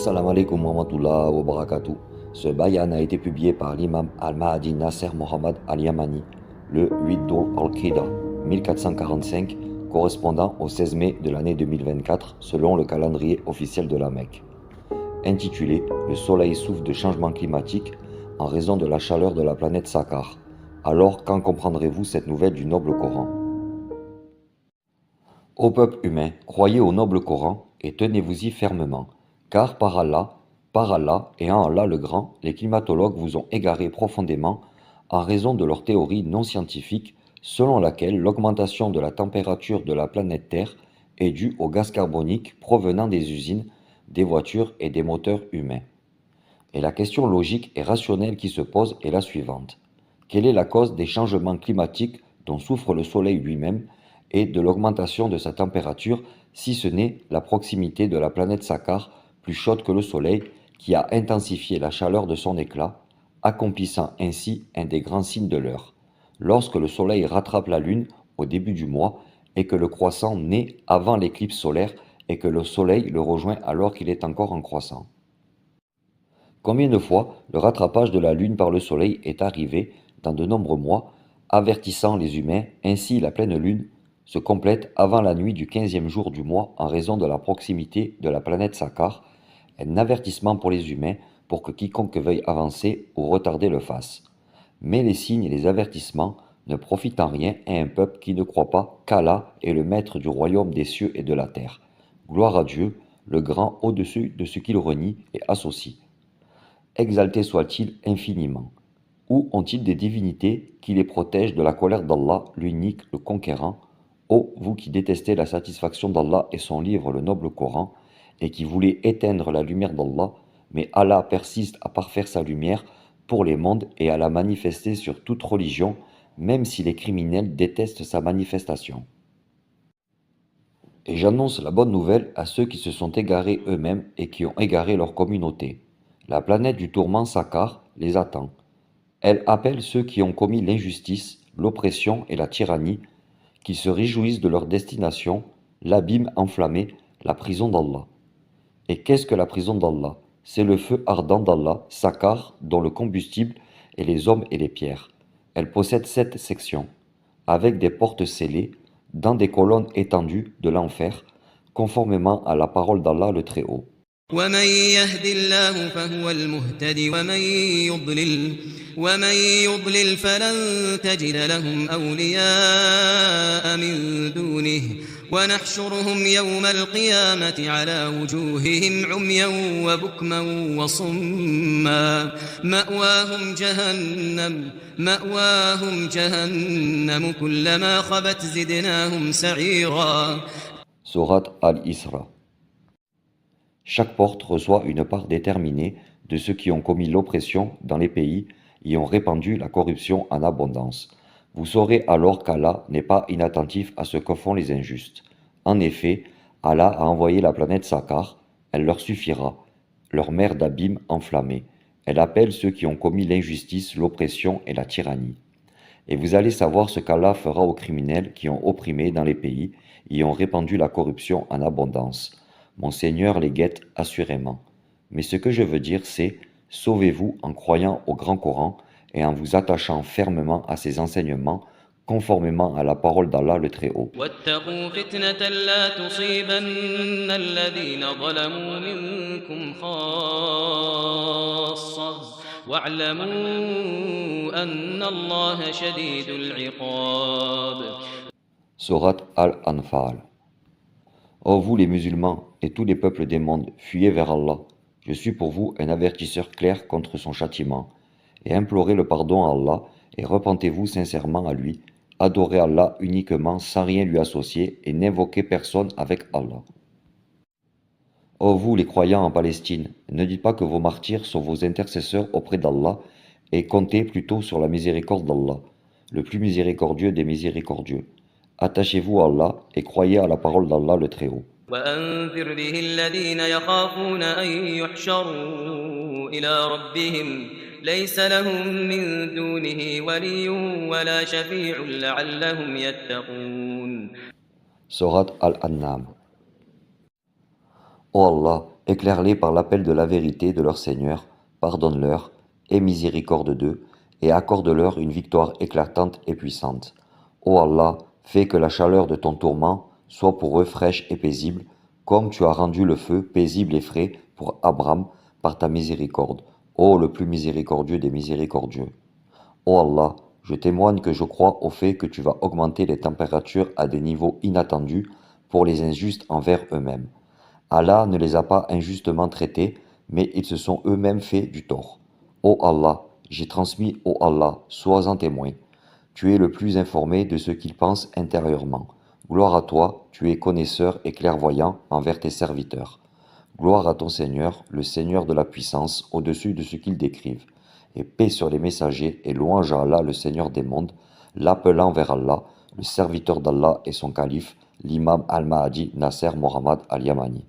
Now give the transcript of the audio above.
Assalamu alaikum wa rahmatullah wa barakatuh. Ce bayan a été publié par l'imam Al-Mahdi Nasser Mohammad Al-Yamani le 8 Dhul al-Qida 1445, correspondant au 16 mai de l'année 2024 selon le calendrier officiel de la Mecque. Intitulé Le soleil souffre de changement climatique en raison de la chaleur de la planète Saqqar. Alors quand comprendrez-vous cette nouvelle du noble Coran? Ô peuple humain, croyez au noble Coran et tenez-vous-y fermement, car par Allah et en Allah le Grand, les climatologues vous ont égaré profondément en raison de leur théorie non scientifique selon laquelle l'augmentation de la température de la planète Terre est due au gaz carbonique provenant des usines, des voitures et des moteurs humains. Et la question logique et rationnelle qui se pose est la suivante. Quelle est la cause des changements climatiques dont souffre le Soleil lui-même et de l'augmentation de sa température, si ce n'est la proximité de la planète Saqqar, plus chaude que le Soleil, qui a intensifié la chaleur de son éclat, accomplissant ainsi un des grands signes de l'heure, lorsque le Soleil rattrape la Lune au début du mois et que le croissant naît avant l'éclipse solaire et que le Soleil le rejoint alors qu'il est encore en croissant. Combien de fois le rattrapage de la Lune par le Soleil est arrivé dans de nombreux mois, avertissant les humains, ainsi la pleine Lune se complète avant la nuit du 15e jour du mois en raison de la proximité de la planète Saqqar, un avertissement pour les humains pour que quiconque veuille avancer ou retarder le fasse. Mais les signes et les avertissements ne profitent en rien à un peuple qui ne croit pas qu'Allah est le maître du royaume des cieux et de la terre. Gloire à Dieu, le grand au-dessus de ce qu'il renie et associe. Exalté soit-il infiniment. Où ont-ils des divinités qui les protègent de la colère d'Allah, l'unique, le conquérant? Ô vous qui détestez la satisfaction d'Allah et son livre, le noble Coran, et qui voulez éteindre la lumière d'Allah, mais Allah persiste à parfaire sa lumière pour les mondes et à la manifester sur toute religion, même si les criminels détestent sa manifestation. Et j'annonce la bonne nouvelle à ceux qui se sont égarés eux-mêmes et qui ont égaré leur communauté. La planète du tourment Saqqar les attend. Elle appelle ceux qui ont commis l'injustice, l'oppression et la tyrannie, qui se réjouissent de leur destination, l'abîme enflammé, la prison d'Allah. Et qu'est-ce que la prison d'Allah? C'est le feu ardent d'Allah, Saqqar, dont le combustible est les hommes et les pierres. Elle possède 7 sections, avec des portes scellées, dans des colonnes étendues de l'enfer, conformément à la parole d'Allah le Très-Haut. ومن يهد الله فهو المهتد ومن يضلل فلن تجد لهم أولياء من دونه ونحشرهم يوم القيامة على وجوههم عميا وبكما وصما مأواهم جهنم كلما خبت زدناهم سعيرا. Sourate Al-Isra. Chaque porte reçoit une part déterminée de ceux qui ont commis l'oppression dans les pays et ont répandu la corruption en abondance. Vous saurez alors qu'Allah n'est pas inattentif à ce que font les injustes. En effet, Allah a envoyé la planète Saqqar, elle leur suffira, leur mer d'abîme enflammée. Elle appelle ceux qui ont commis l'injustice, l'oppression et la tyrannie. Et vous allez savoir ce qu'Allah fera aux criminels qui ont opprimé dans les pays et ont répandu la corruption en abondance. Mon Seigneur les guette assurément. Mais ce que je veux dire, c'est sauvez-vous en croyant au Grand Coran et en vous attachant fermement à ses enseignements, conformément à la parole d'Allah le Très-Haut. واتقوا فتنة لا تصيبن الذين ظلموا منكم خاصة واعلموا أن الله شديد العقاب. Sourate Al-Anfal. Ô vous les musulmans et tous les peuples des mondes, fuyez vers Allah. Je suis pour vous un avertisseur clair contre son châtiment. Et implorez le pardon à Allah et repentez-vous sincèrement à lui. Adorez Allah uniquement sans rien lui associer et n'invoquez personne avec Allah. Ô vous les croyants en Palestine, ne dites pas que vos martyrs sont vos intercesseurs auprès d'Allah et comptez plutôt sur la miséricorde d'Allah, le plus miséricordieux des miséricordieux. Attachez-vous à Allah et croyez à la parole d'Allah le Très-Haut. وأنذر به الذين يخافون أن يحشروا إلى ربهم ليس لهم من دونه ولي ولا شفيع لعلهم يتقون. Sourate Al-An'am. Ô Allah, Éclaire-les par l'appel de la vérité de leur Seigneur, pardonne-leur, aie miséricorde d'eux, et accorde-leur une victoire éclatante et puissante. Ô Allah, fais que la chaleur de ton tourment soit pour eux fraîche et paisible, comme tu as rendu le feu paisible et frais pour Abraham par ta miséricorde, ô le plus miséricordieux des miséricordieux. Ô Allah, je témoigne que je crois au fait que tu vas augmenter les températures à des niveaux inattendus pour les injustes envers eux-mêmes. Allah ne les a pas injustement traités, mais ils se sont eux-mêmes fait du tort. Ô Allah, j'ai transmis, ô Allah, sois-en témoin. Tu es le plus informé de ce qu'ils pensent intérieurement. Gloire à toi, tu es connaisseur et clairvoyant envers tes serviteurs. Gloire à ton Seigneur, le Seigneur de la puissance, au-dessus de ce qu'ils décrivent. Et paix sur les messagers et louange à Allah, le Seigneur des mondes, l'appelant vers Allah, le serviteur d'Allah et son calife, l'imam al-Mahdi Nasser Mohammad al-Yamani.